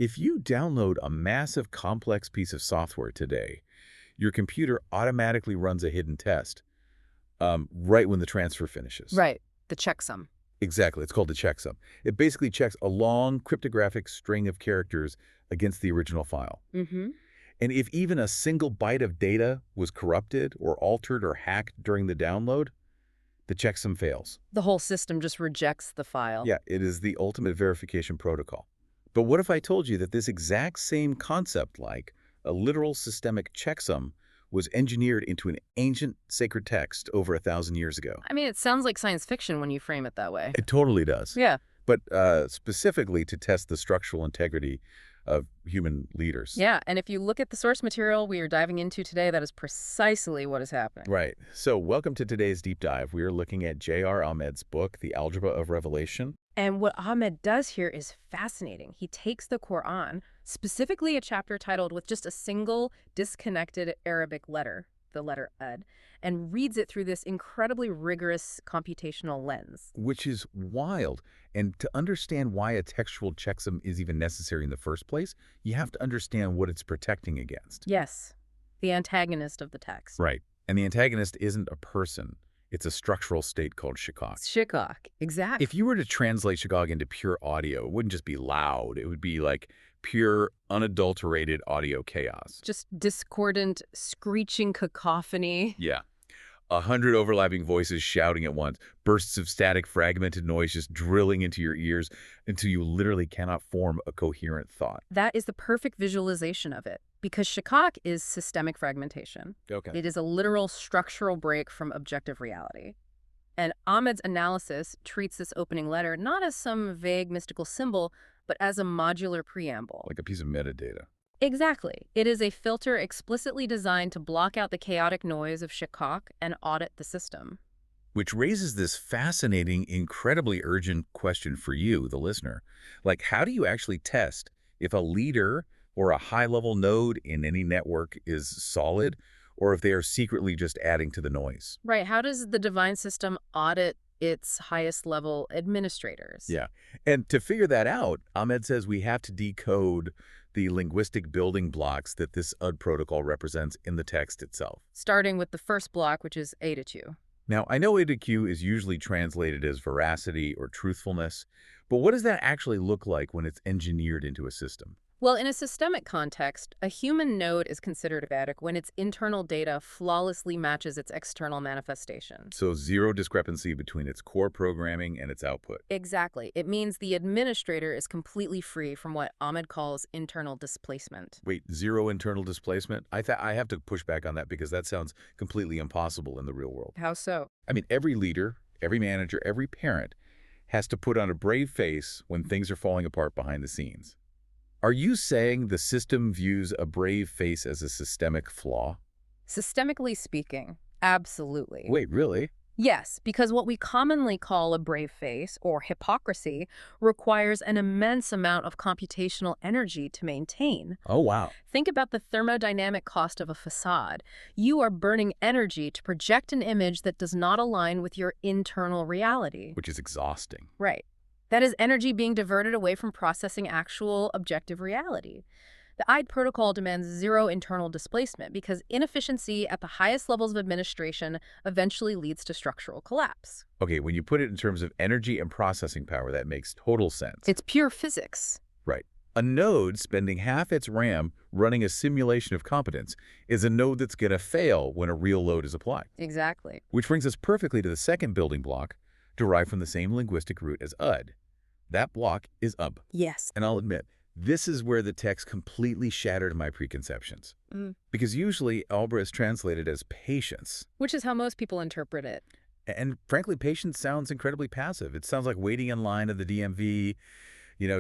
If you download a massive complex piece of software today, your computer automatically runs a hidden test right when the transfer finishes. Right. The checksum. Exactly. It's called the checksum. It basically checks a long cryptographic string of characters against the original file. Mm-hmm. And if even a single byte of data was corrupted or altered or hacked during the download, the checksum fails. The whole system just rejects the file. Yeah, it is the ultimate verification protocol. But what if I told you that this exact same concept, like a literal systemic checksum, was engineered into an ancient sacred text over 1,000 years ago? I mean, it sounds like science fiction when you frame it that way. It totally does. Yeah. But specifically to test the structural integrity of human leaders. Yeah, and if you look at the source material we are diving into today, that is precisely what is happening. Right. So welcome to today's deep dive. We are looking at J.R. Ahmed's book, The Algebra of Revelation. And what Ahmed does here is fascinating. He takes the Quran, specifically a chapter titled with just a single disconnected Arabic letter, the letter Ad, and reads it through this incredibly rigorous computational lens. Which is wild. And to understand why a textual checksum is even necessary in the first place, you have to understand what it's protecting against. Yes, the antagonist of the text. Right. And the antagonist isn't a person. It's a structural state called Ṣidq. Ṣidq, exactly. If you were to translate Ṣidq into pure audio, it wouldn't just be loud. It would be like pure, unadulterated audio chaos. Just discordant, screeching cacophony. Yeah. 100 overlapping voices shouting at once, bursts of static, fragmented noise just drilling into your ears until you literally cannot form a coherent thought. That is the perfect visualization of it, because Ṣidq is systemic fragmentation. Okay. It is a literal structural break from objective reality. And Ahmed's analysis treats this opening letter not as some vague mystical symbol, but as a modular preamble. Like a piece of metadata. Exactly. It is a filter explicitly designed to block out the chaotic noise of Ṣidq and audit the system. Which raises this fascinating, incredibly urgent question for you, the listener. Like, how do you actually test if a leader or a high-level node in any network is solid, or if they are secretly just adding to the noise? Right. How does the divine system audit its highest-level administrators? Yeah. And to figure that out, Ahmed says we have to decode the linguistic building blocks that this UD protocol represents in the text itself. Starting with the first block, which is A to Q. Now, I know A to Q is usually translated as veracity or truthfulness, but what does that actually look like when it's engineered into a system? Well, in a systemic context, a human node is considered vedic when its internal data flawlessly matches its external manifestation. So zero discrepancy between its core programming and its output. Exactly. It means the administrator is completely free from what Ahmed calls internal displacement. Wait, zero internal displacement? I have to push back on that because that sounds completely impossible in the real world. How so? I mean, every leader, every manager, every parent has to put on a brave face when things are falling apart behind the scenes. Are you saying the system views a brave face as a systemic flaw? Systemically speaking, absolutely. Wait, really? Yes, because what we commonly call a brave face, or hypocrisy, requires an immense amount of computational energy to maintain. Oh, wow. Think about the thermodynamic cost of a facade. You are burning energy to project an image that does not align with your internal reality. Which is exhausting. Right. That is energy being diverted away from processing actual objective reality. The IDE protocol demands zero internal displacement because inefficiency at the highest levels of administration eventually leads to structural collapse. Okay, when you put it in terms of energy and processing power, that makes total sense. It's pure physics. Right. A node spending half its RAM running a simulation of competence is a node that's going to fail when a real load is applied. Exactly. Which brings us perfectly to the second building block, derived from the same linguistic root as UD. That block is UB. Yes. And I'll admit, this is where the text completely shattered my preconceptions. Because usually, Algebra is translated as patience. Which is how most people interpret it. And frankly, patience sounds incredibly passive. It sounds like waiting in line at the DMV,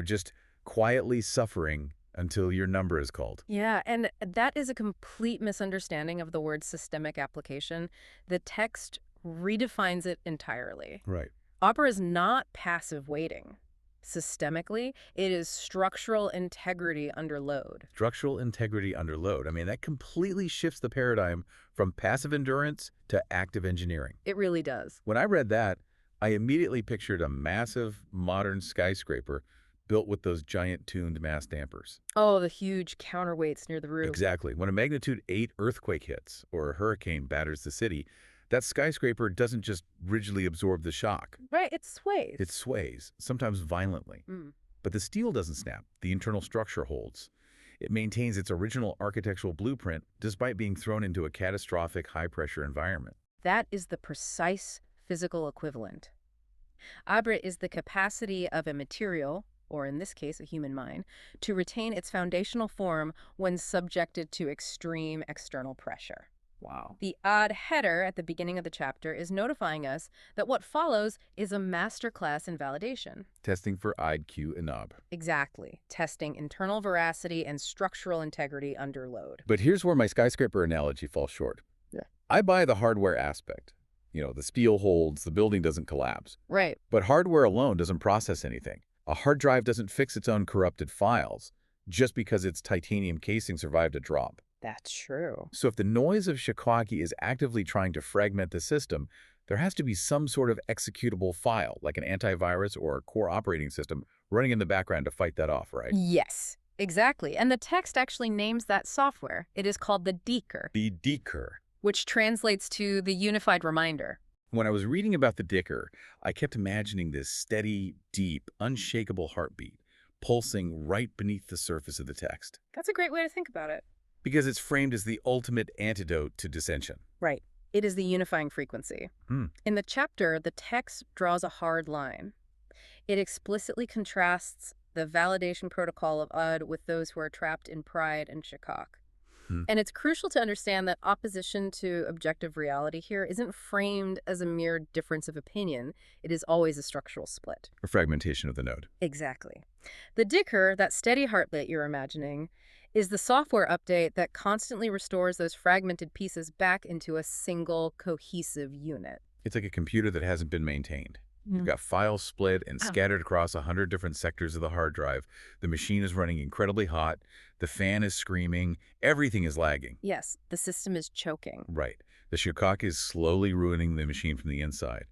just quietly suffering until your number is called. Yeah, and that is a complete misunderstanding of the word systemic application. The text redefines it entirely. Right. Opera is not passive waiting. Systemically, it is structural integrity under load. Structural integrity under load. I mean, that completely shifts the paradigm from passive endurance to active engineering. It really does. When I read that, I immediately pictured a massive modern skyscraper built with those giant tuned mass dampers. Oh, the huge counterweights near the roof. Exactly. When a magnitude 8 earthquake hits or a hurricane batters the city, that skyscraper doesn't just rigidly absorb the shock. Right, it sways. It sways, sometimes violently. But the steel doesn't snap. The internal structure holds. It maintains its original architectural blueprint despite being thrown into a catastrophic high-pressure environment. That is the precise physical equivalent. Abra is the capacity of a material, or in this case a human mind, to retain its foundational form when subjected to extreme external pressure. Wow. The odd header at the beginning of the chapter is notifying us that what follows is a masterclass in validation. Testing for Id, Q, and Ob. Exactly. Testing internal veracity and structural integrity under load. But here's where my skyscraper analogy falls short. Yeah. I buy the hardware aspect. You know, the steel holds, the building doesn't collapse. Right. But hardware alone doesn't process anything. A hard drive doesn't fix its own corrupted files just because its titanium casing survived a drop. That's true. So if the noise of Shiitake is actively trying to fragment the system, there has to be some sort of executable file, like an antivirus or a core operating system, running in the background to fight that off, right? Yes, exactly. And the text actually names that software. It is called the decode, The decode. which translates to the unified reminder. When I was reading about the decode, I kept imagining this steady, deep, unshakable heartbeat, pulsing right beneath the surface of the text. That's a great way to think about it. Because it's framed as the ultimate antidote to dissension. Right. It is the unifying frequency. In the chapter, the text draws a hard line. It explicitly contrasts the validation protocol of Ud with those who are trapped in pride and Ṣidq. And it's crucial to understand that opposition to objective reality here isn't framed as a mere difference of opinion. It is always a structural split. A fragmentation of the node. Exactly. The decode, that steady heartbeat you're imagining, is the software update that constantly restores those fragmented pieces back into a single, cohesive unit. It's like a computer that hasn't been maintained. You've got files split and scattered across 100 different sectors of the hard drive. The machine is running incredibly hot. The fan is screaming. Everything is lagging. Yes, the system is choking. Right. The Ṣidq is slowly ruining the machine from the inside.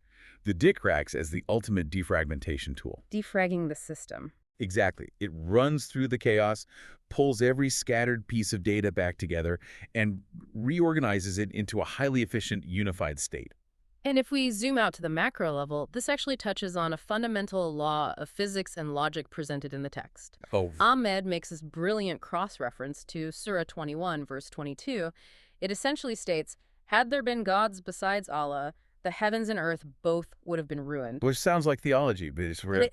The decode acts as the ultimate defragmentation tool. Defragging the system. Exactly. It runs through the chaos, pulls every scattered piece of data back together, and reorganizes it into a highly efficient, unified state. And if we zoom out to the macro level, this actually touches on a fundamental law of physics and logic presented in the text. Ahmed makes this brilliant cross-reference to Surah 21, verse 22. It essentially states, had there been gods besides Allah, the heavens and earth both would have been ruined. Which sounds like theology, but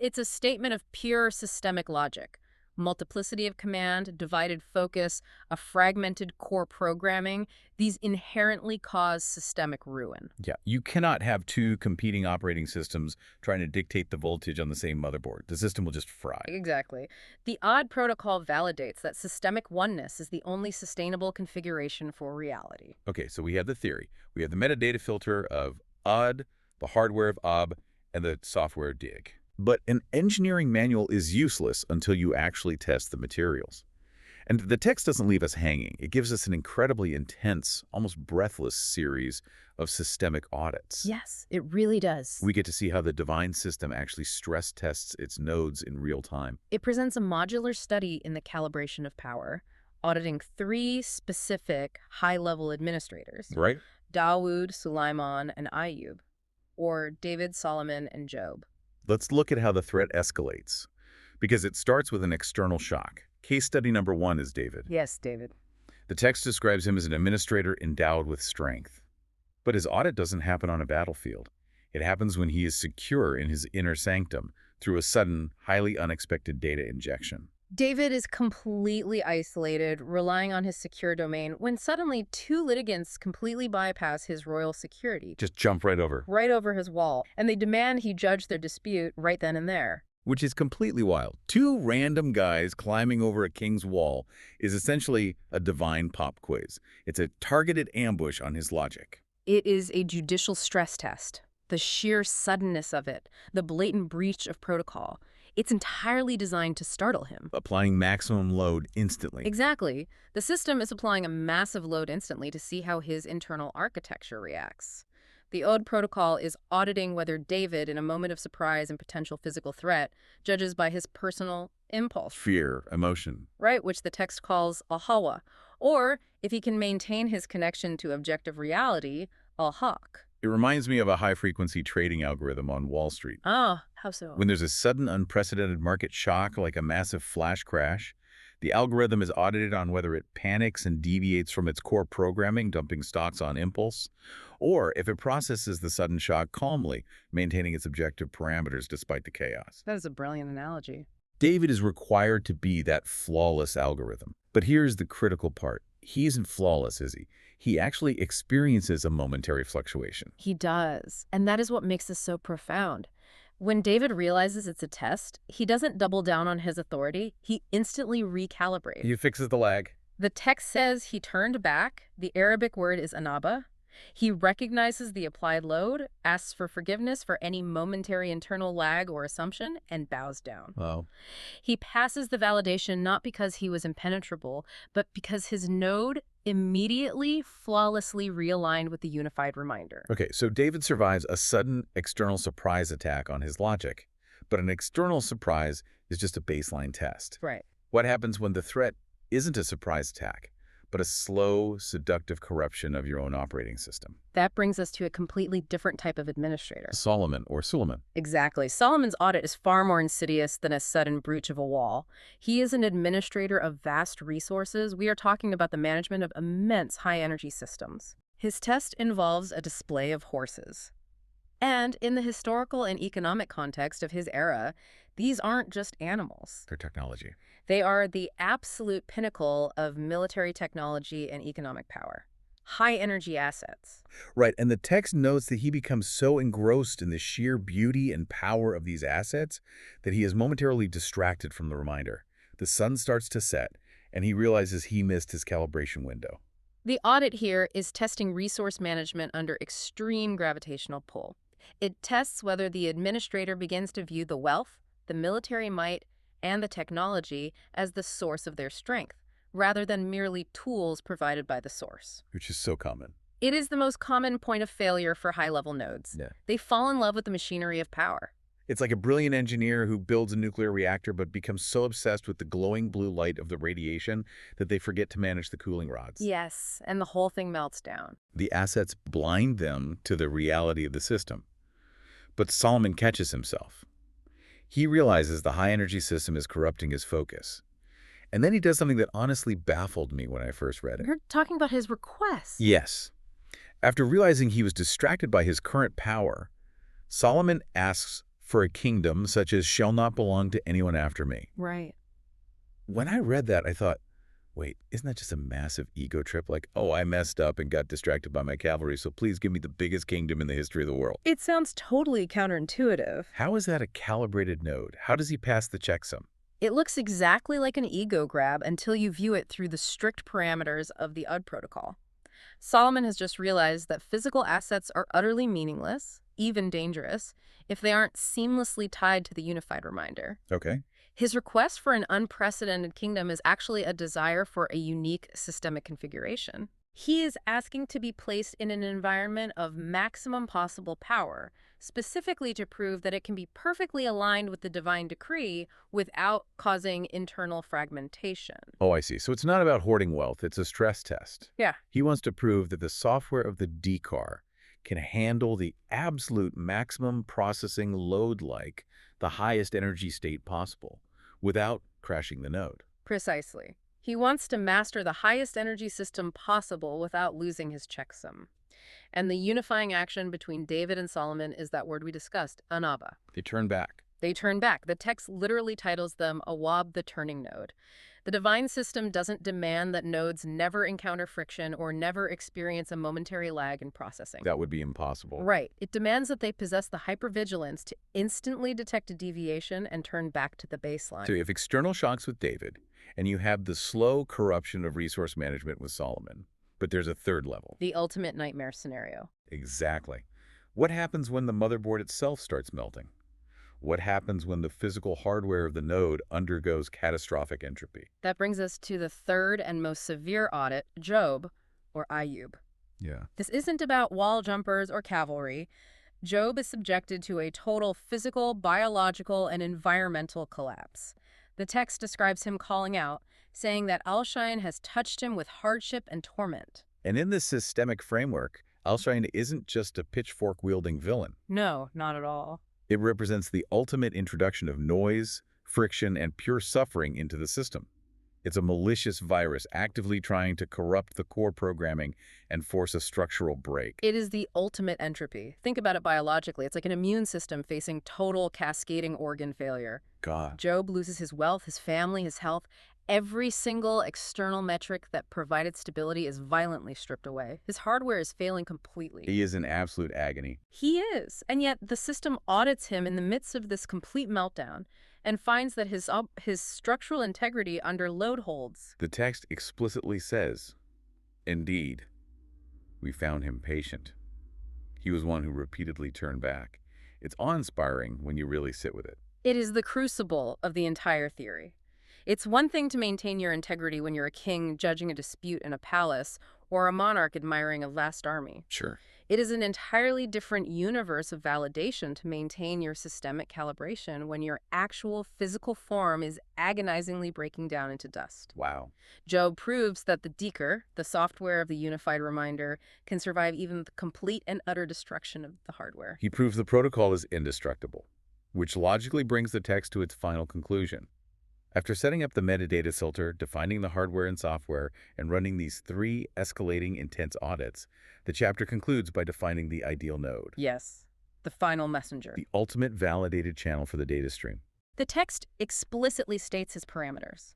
It's a statement of pure systemic logic. Multiplicity of command, divided focus, a fragmented core programming, these inherently cause systemic ruin. Yeah, you cannot have two competing operating systems trying to dictate the voltage on the same motherboard. The system will just fry. Exactly. The odd protocol validates that systemic oneness is the only sustainable configuration for reality. Okay, so we have the theory. We have the metadata filter of odd, the hardware of ob, and the software dig. But an engineering manual is useless until you actually test the materials. And the text doesn't leave us hanging. It gives us an incredibly intense, almost breathless series of systemic audits. Yes, it really does. We get to see how the divine system actually stress tests its nodes in real time. It presents a modular study in the calibration of power, auditing 3 specific high-level administrators. Right? Dawood, Sulaiman, and Ayub, or David, Solomon, and Job. Let's look at how the threat escalates, because it starts with an external shock. Case study number 1 is David. Yes, David. The text describes him as an administrator endowed with strength. But his audit doesn't happen on a battlefield. It happens when he is secure in his inner sanctum through a sudden, highly unexpected data injection. David is completely isolated, relying on his secure domain, when suddenly 2 litigants completely bypass his royal security. Just jump right over. Right over his wall, and they demand he judge their dispute right then and there. Which is completely wild. 2 random guys climbing over a king's wall is essentially a divine pop quiz. It's a targeted ambush on his logic. It is a judicial stress test. The sheer suddenness of it, the blatant breach of protocol. It's entirely designed to startle him. Applying maximum load instantly. Exactly. The system is applying a massive load instantly to see how his internal architecture reacts. The Ode protocol is auditing whether David, in a moment of surprise and potential physical threat, judges by his personal impulse. Fear, emotion. Right, which the text calls al-hawa, or if he can maintain his connection to objective reality, al-haq. It reminds me of a high-frequency trading algorithm on Wall Street. Ah, how so? When there's a sudden, unprecedented market shock like a massive flash crash, the algorithm is audited on whether it panics and deviates from its core programming, dumping stocks on impulse, or if it processes the sudden shock calmly, maintaining its objective parameters despite the chaos. That is a brilliant analogy. David is required to be that flawless algorithm. But here's the critical part. He isn't flawless, is he? He actually experiences a momentary fluctuation. He does, and that is what makes this so profound. When David realizes it's a test, he doesn't double down on his authority. He instantly recalibrates. He fixes the lag. The text says he turned back. The Arabic word is anaba. He recognizes the applied load, asks for forgiveness for any momentary internal lag or assumption, and bows down. Wow. He passes the validation not because he was impenetrable, but because his node immediately, flawlessly realigned with the unified reminder. Okay, so David survives a sudden external surprise attack on his logic, but an external surprise is just a baseline test. Right. What happens when the threat isn't a surprise attack, but a slow, seductive corruption of your own operating system? That brings us to a completely different type of administrator. Solomon or Suleiman. Exactly. Solomon's audit is far more insidious than a sudden breach of a wall. He is an administrator of vast resources. We are talking about the management of immense high-energy systems. His test involves a display of horses. And in the historical and economic context of his era, these aren't just animals. Their technology. They are the absolute pinnacle of military technology and economic power. High-energy assets. Right, and the text notes that he becomes so engrossed in the sheer beauty and power of these assets that he is momentarily distracted from the reminder. The sun starts to set, and he realizes he missed his calibration window. The audit here is testing resource management under extreme gravitational pull. It tests whether the administrator begins to view the wealth, the military might, and the technology as the source of their strength, rather than merely tools provided by the source. Which is so common. It is the most common point of failure for high-level nodes. Yeah. They fall in love with the machinery of power. It's like a brilliant engineer who builds a nuclear reactor but becomes so obsessed with the glowing blue light of the radiation that they forget to manage the cooling rods. Yes, and the whole thing melts down. The assets blind them to the reality of the system. But Solomon catches himself. He realizes the high-energy system is corrupting his focus. And then he does something that honestly baffled me when I first read it. You're talking about his request. Yes. After realizing he was distracted by his current power, Solomon asks for a kingdom such as shall not belong to anyone after me. Right. When I read that, I thought, wait, isn't that just a massive ego trip? Like, oh, I messed up and got distracted by my cavalry, so please give me the biggest kingdom in the history of the world. It sounds totally counterintuitive. How is that a calibrated node? How does he pass the checksum? It looks exactly like an ego grab until you view it through the strict parameters of the UD protocol. Solomon has just realized that physical assets are utterly meaningless, even dangerous, if they aren't seamlessly tied to the unified reminder. Okay. His request for an unprecedented kingdom is actually a desire for a unique systemic configuration. He is asking to be placed in an environment of maximum possible power, specifically to prove that it can be perfectly aligned with the divine decree without causing internal fragmentation. Oh, I see. So it's not about hoarding wealth. It's a stress test. Yeah. He wants to prove that the software of the decar can handle the absolute maximum processing load like the highest energy state possible without crashing the node. Precisely. He wants to master the highest energy system possible without losing his checksum. And the unifying action between David and Solomon is that word we discussed, anaba. They turn back. They turn back. The text literally titles them Awab, the turning node. The divine system doesn't demand that nodes never encounter friction or never experience a momentary lag in processing. That would be impossible. Right. It demands that they possess the hypervigilance to instantly detect a deviation and turn back to the baseline. So if external shocks with David, and you have the slow corruption of resource management with Solomon, but there's a third level. The ultimate nightmare scenario. Exactly. What happens when the motherboard itself starts melting? What happens when the physical hardware of the node undergoes catastrophic entropy? That brings us to the third and most severe audit, Job, or Ayub. Yeah. This isn't about wall jumpers or cavalry. Job is subjected to a total physical, biological, and environmental collapse. The text describes him calling out, saying that Al-Shain has touched him with hardship and torment. And in this systemic framework, Al-Shain isn't just a pitchfork-wielding villain. No, not at all. It represents the ultimate introduction of noise, friction, and pure suffering into the system. It's a malicious virus actively trying to corrupt the core programming and force a structural break. It is the ultimate entropy. Think about it biologically. It's like an immune system facing total cascading organ failure. God. Job loses his wealth, his family, his health. Every single external metric that provided stability is violently stripped away. His hardware is failing completely. He is in absolute agony. He is. And yet the system audits him in the midst of this complete meltdown and finds that his structural integrity under load holds. The text explicitly says, "Indeed, we found him patient. He was one who repeatedly turned back." It's awe-inspiring when you really sit with it. It is the crucible of the entire theory. It's one thing to maintain your integrity when you're a king judging a dispute in a palace or a monarch admiring a vast army. Sure. It is an entirely different universe of validation to maintain your systemic calibration when your actual physical form is agonizingly breaking down into dust. Wow. Job proves that the decode, the software of the unified reminder, can survive even the complete and utter destruction of the hardware. He proves the protocol is indestructible, which logically brings the text to its final conclusion. After setting up the metadata filter, defining the hardware and software, and running these 3 escalating intense audits, the chapter concludes by defining the ideal node. Yes, the final messenger. The ultimate validated channel for the data stream. The text explicitly states his parameters.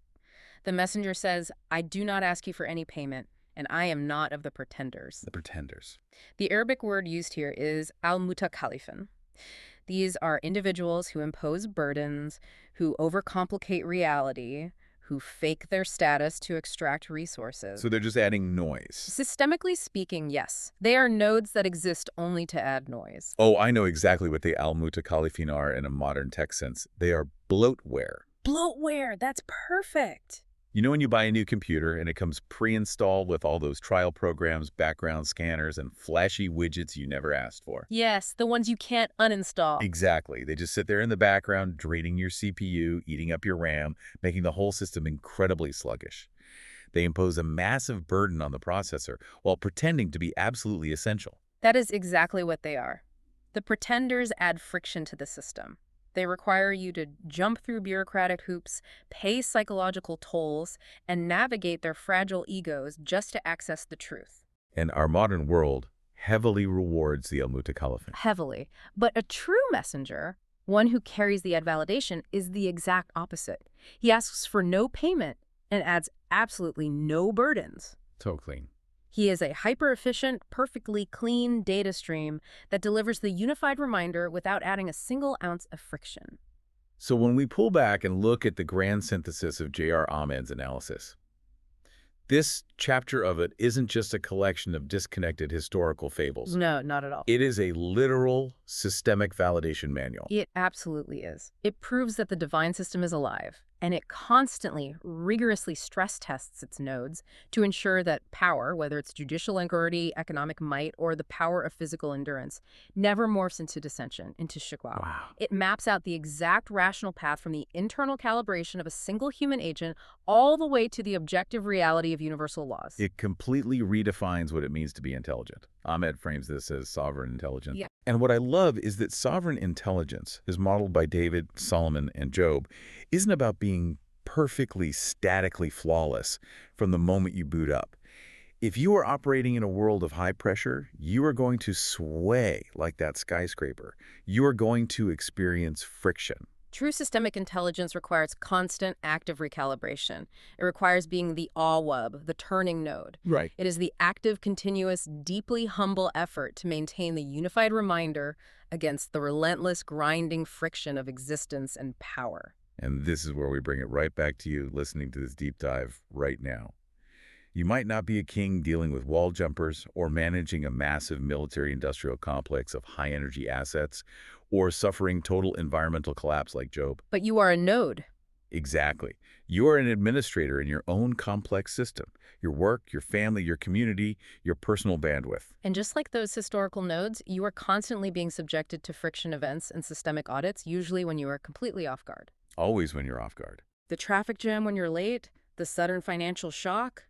The messenger says, "I do not ask you for any payment, and I am not of the pretenders." The pretenders. The Arabic word used here is al-mutakallifin. These are individuals who impose burdens, who overcomplicate reality, who fake their status to extract resources. So they're just adding noise. Systemically speaking, yes. They are nodes that exist only to add noise. Oh, I know exactly what the al-mutakallifin are in a modern tech sense. They are bloatware. Bloatware, that's perfect. You know when you buy a new computer and it comes pre-installed with all those trial programs, background scanners, and flashy widgets you never asked for? Yes, the ones you can't uninstall. Exactly. They just sit there in the background, draining your CPU, eating up your RAM, making the whole system incredibly sluggish. They impose a massive burden on the processor while pretending to be absolutely essential. That is exactly what they are. The pretenders add friction to the system. They require you to jump through bureaucratic hoops, pay psychological tolls, and navigate their fragile egos just to access the truth. And our modern world heavily rewards the al-mutakallifin. Heavily. But a true messenger, one who carries the ad validation, is the exact opposite. He asks for no payment and adds absolutely no burdens. So clean. He is a hyper-efficient, perfectly clean data stream that delivers the unified reminder without adding a single ounce of friction. So when we pull back and look at the grand synthesis of J.R. Ahmed's analysis, this chapter of it isn't just a collection of disconnected historical fables. No, not at all. It is a literal systemic validation manual. It absolutely is. It proves that the divine system is alive, and it constantly, rigorously stress tests its nodes to ensure that power, whether it's judicial authority, economic might, or the power of physical endurance, never morphs into dissension, into shikwa. Wow. It maps out the exact rational path from the internal calibration of a single human agent all the way to the objective reality of universal laws. It completely redefines what it means to be intelligent. Ahmed frames this as sovereign intelligence. Yeah. And what I love is that sovereign intelligence, as modeled by David, Solomon, and Job, isn't about being perfectly, statically flawless from the moment you boot up. If you are operating in a world of high pressure, you are going to sway like that skyscraper. You are going to experience friction. True systemic intelligence requires constant, active recalibration. It requires being the awwub, the turning node. Right. It is the active, continuous, deeply humble effort to maintain the unified reminder against the relentless, grinding friction of existence and power. And this is where we bring it right back to you listening to this deep dive right now. You might not be a king dealing with wall jumpers or managing a massive military-industrial complex of high-energy assets or suffering total environmental collapse like Job. But you are a node. Exactly. You're an administrator in your own complex system. Your work, your family, your community, your personal bandwidth. And just like those historical nodes, you are constantly being subjected to friction events and systemic audits, usually when you are completely off guard. Always when you're off guard. The traffic jam when you're late, the sudden financial shock,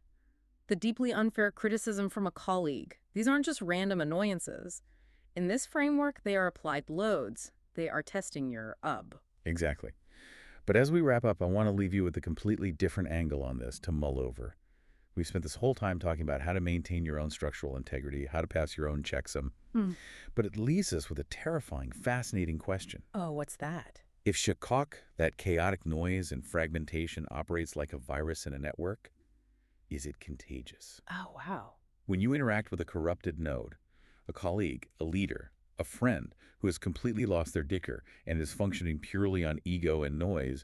the deeply unfair criticism from a colleague. These aren't just random annoyances. In this framework, they are applied loads. They are testing your UB. Exactly. But as we wrap up, I want to leave you with a completely different angle on this to mull over. We've spent this whole time talking about how to maintain your own structural integrity, how to pass your own checksum. But it leaves us with a terrifying, fascinating question. Oh, what's that? If Ṣidq, that chaotic noise and fragmentation, operates like a virus in a network, is it contagious? Oh, wow. When you interact with a corrupted node, a colleague, a leader, a friend who has completely lost their dicker and is functioning purely on ego and noise,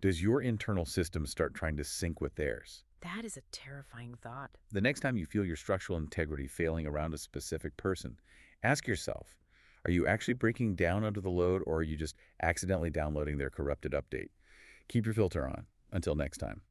does your internal system start trying to sync with theirs? That is a terrifying thought. The next time you feel your structural integrity failing around a specific person, ask yourself, are you actually breaking down under the load, or are you just accidentally downloading their corrupted update? Keep your filter on. Until next time.